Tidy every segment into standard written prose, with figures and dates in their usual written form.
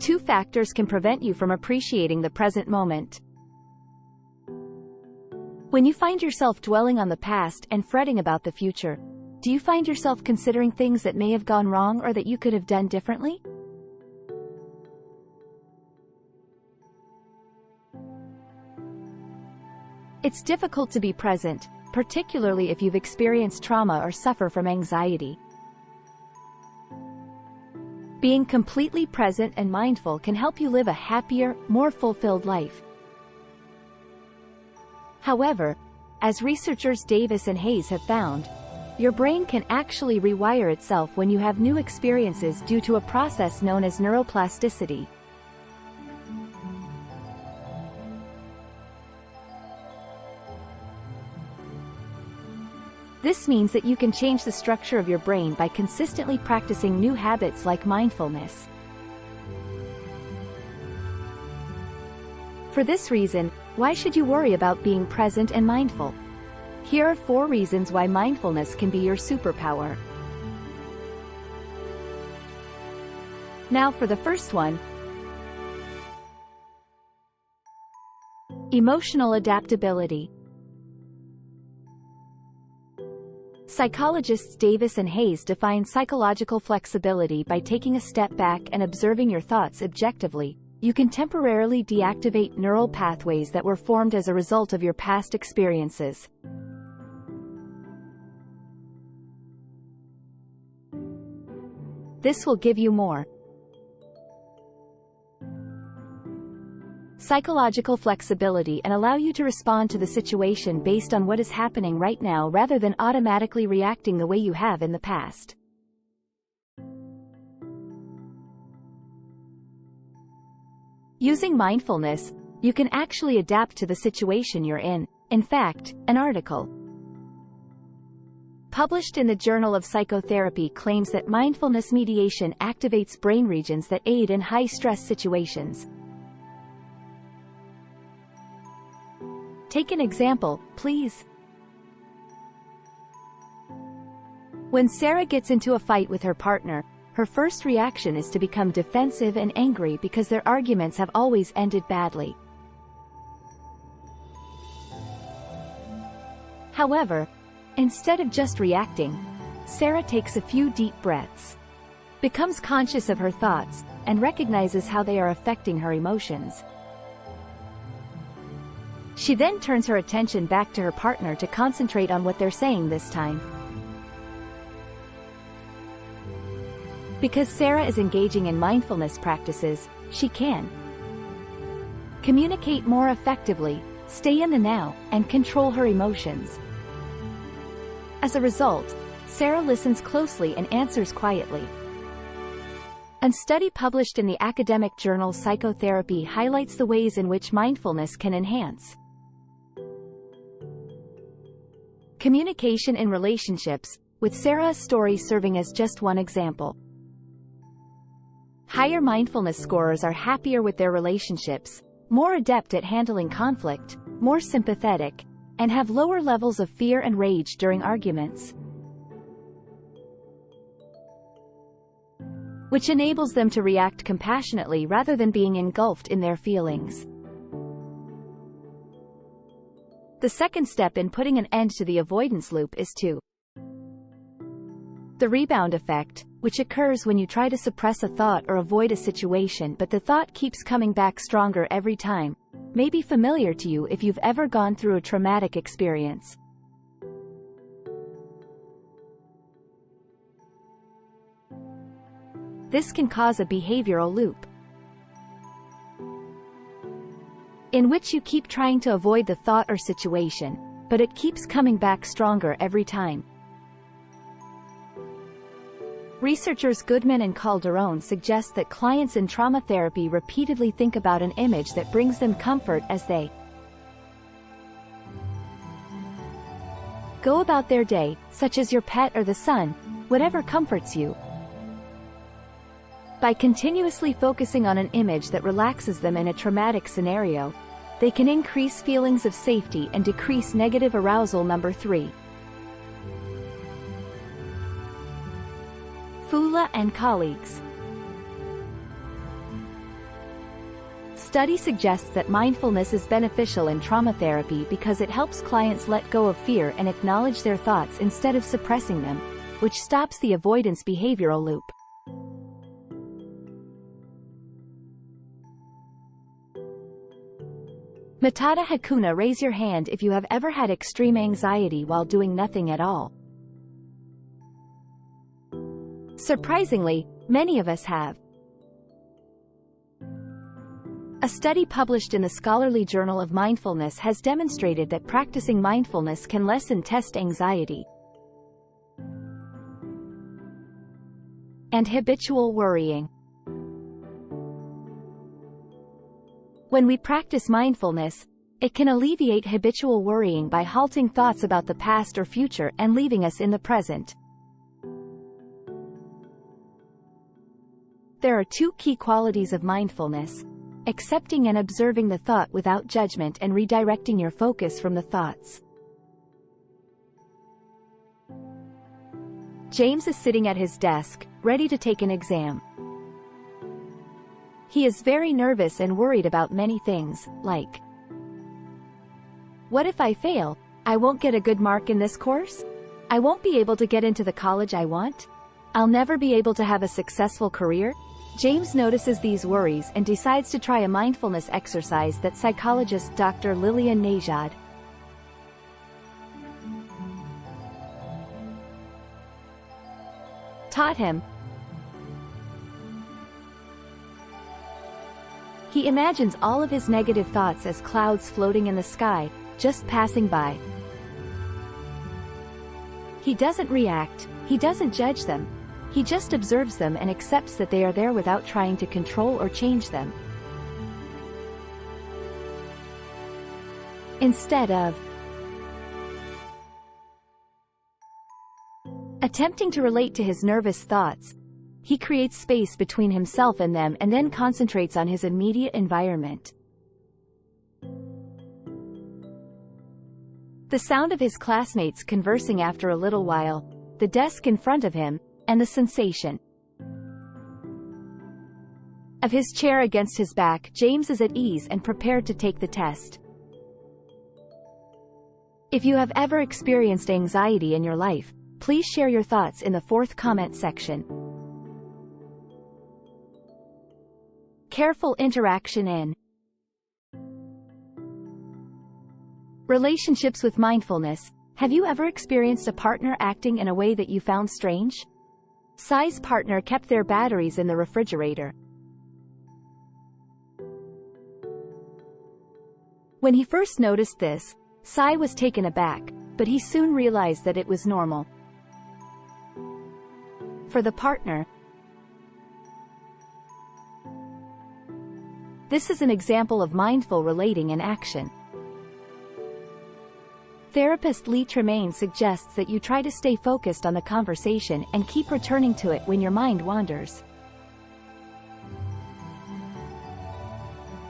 Two factors can prevent you from appreciating the present moment. When you find yourself dwelling on the past and fretting about the future, do you find yourself considering things that may have gone wrong or that you could have done differently? It's difficult to be present, particularly if you've experienced trauma or suffer from anxiety. Being completely present and mindful can help you live a happier, more fulfilled life. However, as researchers Davis and Hayes have found, your brain can actually rewire itself when you have new experiences due to a process known as neuroplasticity. This means that you can change the structure of your brain by consistently practicing new habits like mindfulness. For this reason, why should you worry about being present and mindful? Here are 4 reasons why mindfulness can be your superpower. Now for the first one. Emotional adaptability. Psychologists Davis and Hayes define psychological flexibility by taking a step back and observing your thoughts objectively. You can temporarily deactivate neural pathways that were formed as a result of your past experiences. This will give you more psychological flexibility and allow you to respond to the situation based on what is happening right now rather than automatically reacting the way you have in the past. Using mindfulness, you can actually adapt to the situation you're in. In fact, an article published in the Journal of Psychotherapy claims that mindfulness mediation activates brain regions that aid in high-stress situations. Take an example, please. When Sarah gets into a fight with her partner, her first reaction is to become defensive and angry because their arguments have always ended badly. However, instead of just reacting, Sarah takes a few deep breaths, becomes conscious of her thoughts, and recognizes how they are affecting her emotions. She then turns her attention back to her partner to concentrate on what they're saying this time. Because Sarah is engaging in mindfulness practices, she can communicate more effectively, stay in the now, and control her emotions. As a result, Sarah listens closely and answers quietly. A study published in the academic journal Psychotherapy highlights the ways in which mindfulness can enhance communication in relationships, with Sarah's story serving as just one example. Higher mindfulness scorers are happier with their relationships, more adept at handling conflict, more sympathetic, and have lower levels of fear and rage during arguments, which enables them to react compassionately rather than being engulfed in their feelings. The second step in putting an end to the avoidance loop is the rebound effect, which occurs when you try to suppress a thought or avoid a situation but the thought keeps coming back stronger every time, may be familiar to you if you've ever gone through a traumatic experience. This can cause a behavioral loop, in which you keep trying to avoid the thought or situation, but it keeps coming back stronger every time. Researchers Goodman and Calderon suggest that clients in trauma therapy repeatedly think about an image that brings them comfort as they go about their day, such as your pet or the sun, whatever comforts you. By continuously focusing on an image that relaxes them in a traumatic scenario, they can increase feelings of safety and decrease negative arousal. Number 3. Fula and colleagues. study suggests that mindfulness is beneficial in trauma therapy because it helps clients let go of fear and acknowledge their thoughts instead of suppressing them, which stops the avoidance behavioral loop. Matada Hakuna, raise your hand if you have ever had extreme anxiety while doing nothing at all. Surprisingly, many of us have. A study published in the scholarly Journal of Mindfulness has demonstrated that practicing mindfulness can lessen test anxiety and habitual worrying. When we practice mindfulness, it can alleviate habitual worrying by halting thoughts about the past or future and leaving us in the present. There are two key qualities of mindfulness: accepting and observing the thought without judgment and redirecting your focus from the thoughts. James is sitting at his desk, ready to take an exam. He is very nervous and worried about many things, like, what if I fail? I won't get a good mark in this course? I won't be able to get into the college I want? I'll never be able to have a successful career? James notices these worries and decides to try a mindfulness exercise that psychologist Dr. Lillian Najad taught him. He imagines all of his negative thoughts as clouds floating in the sky, just passing by. He doesn't react, he doesn't judge them. He just observes them and accepts that they are there without trying to control or change them. Instead of attempting to relate to his nervous thoughts, he creates space between himself and them and then concentrates on his immediate environment. The sound of his classmates conversing after a little while, the desk in front of him, and the sensation of his chair against his back, James is at ease and prepared to take the test. If you have ever experienced anxiety in your life, please share your thoughts in the fourth comment section. Careful interaction in relationships with mindfulness. Have you ever experienced a partner acting in a way that you found strange? Sai's partner kept their batteries in the refrigerator. When he first noticed this, Sai was taken aback, but he soon realized that it was normal. For the partner, this is an example of mindful relating in action. Therapist Lee Tremaine suggests that you try to stay focused on the conversation and keep returning to it when your mind wanders.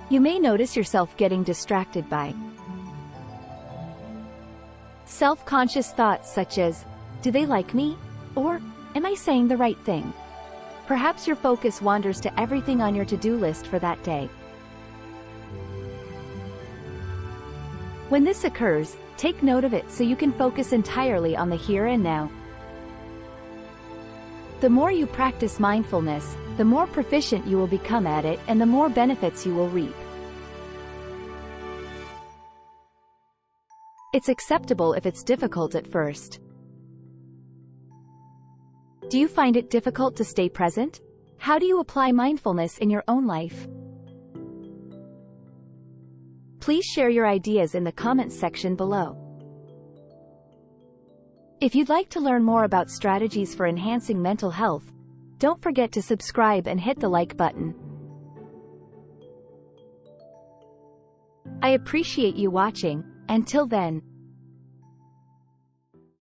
You may notice yourself getting distracted by self-conscious thoughts such as, do they like me? Or, am I saying the right thing? Perhaps your focus wanders to everything on your to-do list for that day. When this occurs, take note of it so you can focus entirely on the here and now. The more you practice mindfulness, the more proficient you will become at it and the more benefits you will reap. It's acceptable if it's difficult at first. Do you find it difficult to stay present? How do you apply mindfulness in your own life? Please share your ideas in the comments section below. If you'd like to learn more about strategies for enhancing mental health, don't forget to subscribe and hit the like button. I appreciate you watching. Until then.